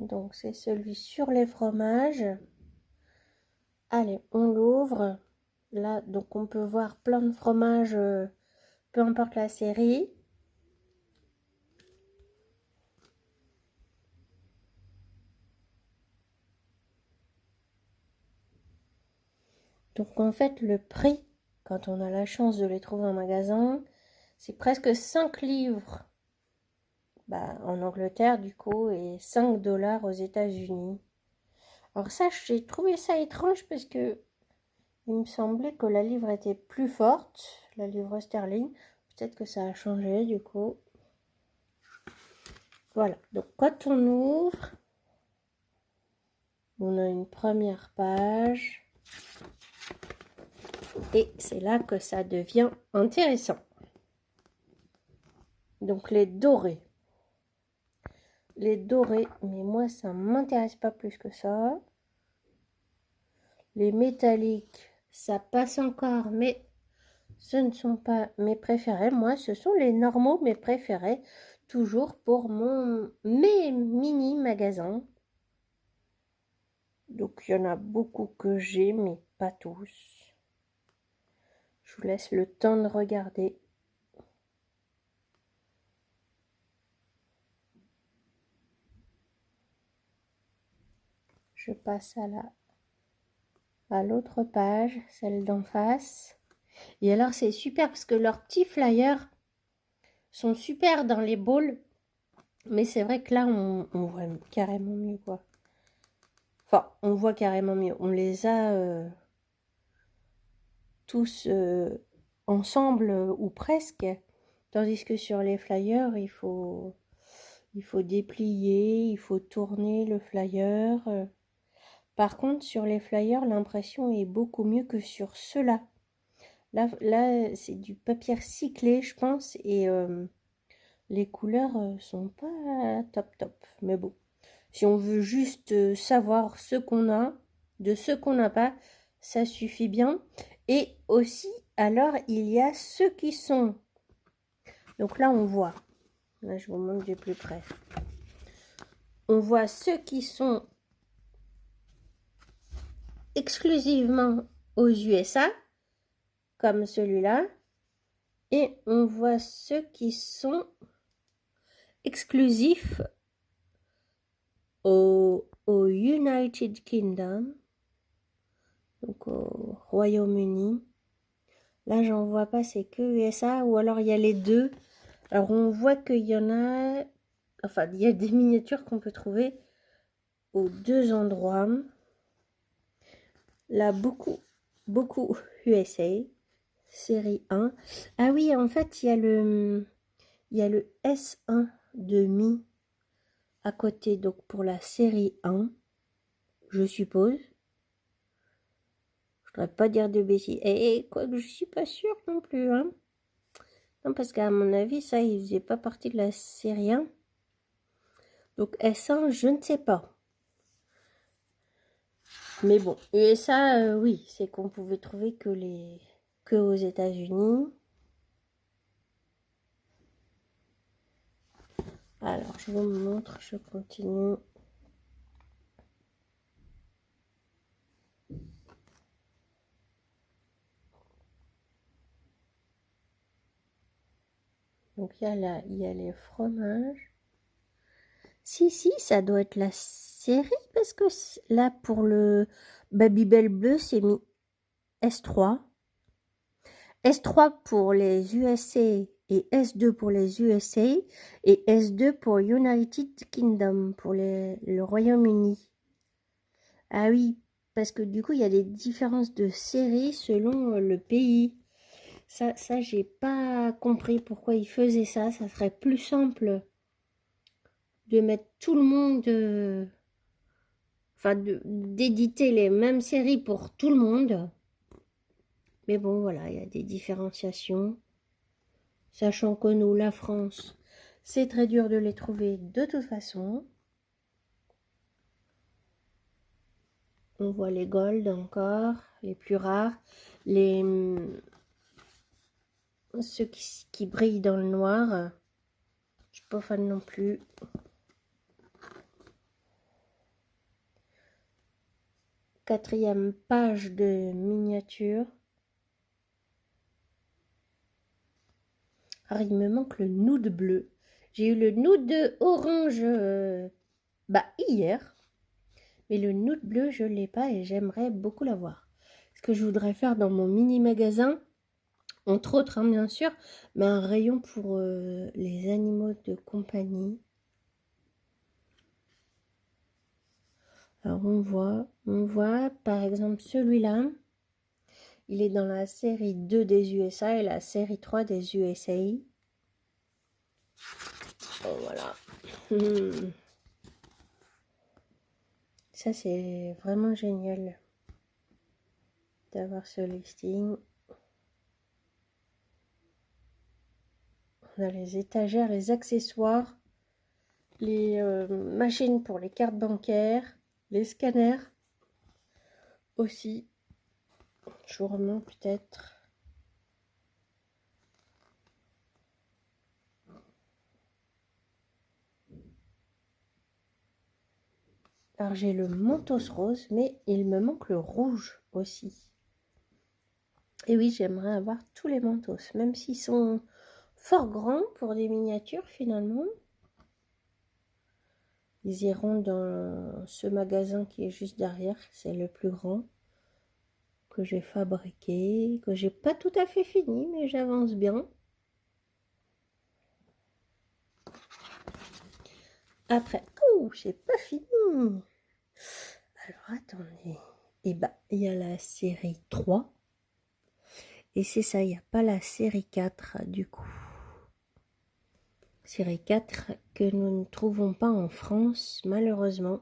Donc c'est celui sur les fromages. Allez, on l'ouvre. Là, donc on peut voir plein de fromages, peu importe la série. Donc en fait, le prix, quand on a la chance de les trouver en magasin, c'est presque 5 livres en Angleterre du coup et 5 dollars aux États-Unis. Alors ça, j'ai trouvé ça étrange parce que il me semblait que la livre était plus forte, la livre sterling. Peut-être que ça a changé du coup. Voilà, donc quand on ouvre, on a une première page. Et c'est là que ça devient intéressant. Donc les dorés. Les dorés, mais moi ça m'intéresse pas plus que ça. Les métalliques, ça passe encore, mais ce ne sont pas mes préférés. Moi, ce sont les normaux, mes préférés. Toujours pour mes mini magasins. Donc il y en a beaucoup que j'ai, mais pas tous. Je vous laisse le temps de regarder. Je passe à l'autre page, celle d'en face. Et alors c'est super parce que leurs petits flyers sont super dans les bowls. Mais c'est vrai que là, on voit carrément mieux, quoi. Enfin, on voit carrément mieux. On les a tous ensemble ou presque. Tandis que sur les flyers, il faut déplier, il faut tourner le flyer. Par contre, sur les flyers, l'impression est beaucoup mieux que sur ceux-là. Là c'est du papier recyclé, je pense, et les couleurs sont pas top. Mais bon, si on veut juste savoir ce qu'on a, de ce qu'on n'a pas, ça suffit bien. Et aussi, alors, il y a ceux qui sont... Donc là, on voit. Là, je vous montre du plus près. On voit ceux qui sont exclusivement aux USA, comme celui-là. Et on voit ceux qui sont exclusifs au United Kingdom, donc au Royaume-Uni. Là, j'en vois pas, c'est que USA, ou alors il y a les deux. Alors, on voit qu'il y en a... Enfin, il y a des miniatures qu'on peut trouver aux deux endroits. Là, beaucoup USA, série 1. Ah oui, en fait, il y a le S1 de Mi à côté, donc pour la série 1, je suppose. Je ne voudrais pas dire de bêtises. Et quoique je suis pas sûre non plus. Hein. Non, parce qu'à mon avis, ça, il faisait pas partie de la série 1. Donc S1, je ne sais pas. Mais bon, USA, oui, c'est qu'on pouvait trouver que aux États-Unis. Alors, je vous montre, je continue. Donc, il y a les fromages. Si, ça doit être la série, parce que là, pour le Babybel bleu, c'est mis S3. S3 pour les USA et S2 pour les USA et S2 pour United Kingdom, pour le Royaume-Uni. Ah oui, parce que du coup, il y a des différences de séries selon le pays. Ça j'ai pas compris pourquoi ils faisaient ça. Ça serait plus simple de mettre tout le monde, enfin, d'éditer les mêmes séries pour tout le monde. Mais bon, voilà, il y a des différenciations. Sachant que nous, la France, c'est très dur de les trouver de toute façon. On voit les gold encore, les plus rares, ceux qui brillent dans le noir. Je suis pas fan non plus. 4e page de miniature. Alors, il me manque le nude bleu. J'ai eu le nude orange hier. Mais le nude bleu, je ne l'ai pas et j'aimerais beaucoup l'avoir. Ce que je voudrais faire dans mon mini-magasin, entre autres, hein, bien sûr, mais un rayon pour les animaux de compagnie. Alors, on voit par exemple celui-là. Il est dans la série 2 des USA et la série 3 des USA. Oh, voilà. Ça, c'est vraiment génial d'avoir ce listing. On a les étagères, les accessoires, les machines pour les cartes bancaires, les scanners aussi. Je vous remonte peut-être. Alors j'ai le Mentos rose, mais il me manque le rouge aussi. Et oui, j'aimerais avoir tous les Mentos, même s'ils sont fort grands pour des miniatures finalement. Ils iront dans ce magasin qui est juste derrière, c'est le plus grand que j'ai fabriqué, que j'ai pas tout à fait fini, mais j'avance bien. Après, oh, c'est pas fini. Alors attendez, et bah il y a la série 3 et c'est ça, il n'y a pas la série 4 du coup. Série 4 que nous ne trouvons pas en France malheureusement.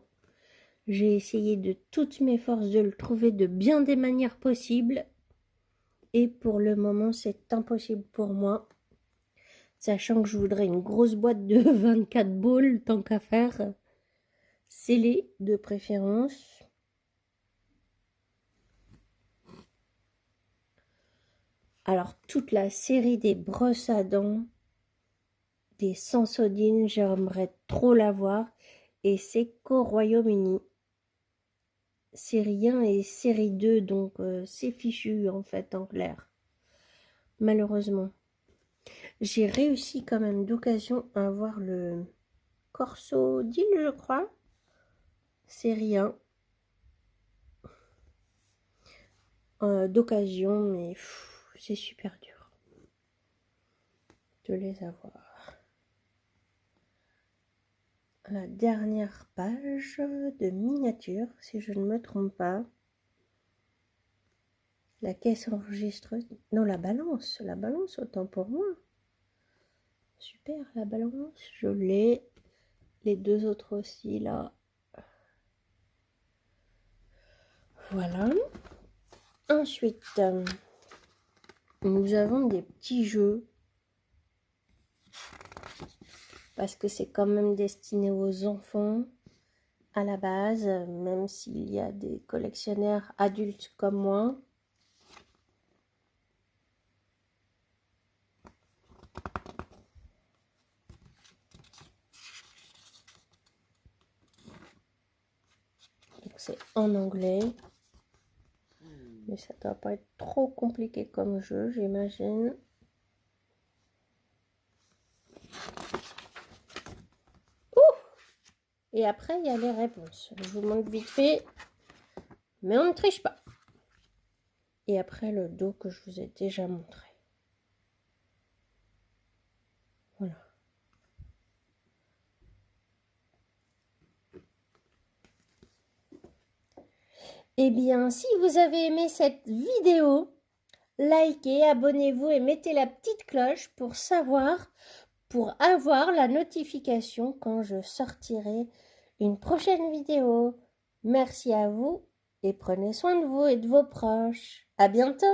J'ai essayé de toutes mes forces de le trouver de bien des manières possibles et pour le moment c'est impossible pour moi, sachant que je voudrais une grosse boîte de 24 boules tant qu'à faire, scellée de préférence. Alors toute la série des brosses à dents, des Sensodyne, j'aimerais trop l'avoir et c'est qu'au Royaume-Uni. Série 1 et série 2, donc c'est fichu en fait en clair. Malheureusement. J'ai réussi quand même d'occasion à avoir le Corso d'île, je crois. Série 1. D'occasion, mais c'est super dur de les avoir. La dernière page de miniature, si je ne me trompe pas. La caisse enregistreuse. Non, la balance autant pour moi. Super, la balance, je l'ai. Les deux autres aussi, là. Voilà. Ensuite, nous avons des petits jeux. Parce que c'est quand même destiné aux enfants à la base, même s'il y a des collectionneurs adultes comme moi. Donc c'est en anglais. Mais ça doit pas être trop compliqué comme jeu, j'imagine. Et après, il y a les réponses. Je vous montre vite fait, mais on ne triche pas. Et après, le dos que je vous ai déjà montré. Voilà. Eh bien, si vous avez aimé cette vidéo, likez, abonnez-vous et mettez la petite cloche pour avoir la notification quand je sortirai une prochaine vidéo. Merci à vous et prenez soin de vous et de vos proches. À bientôt!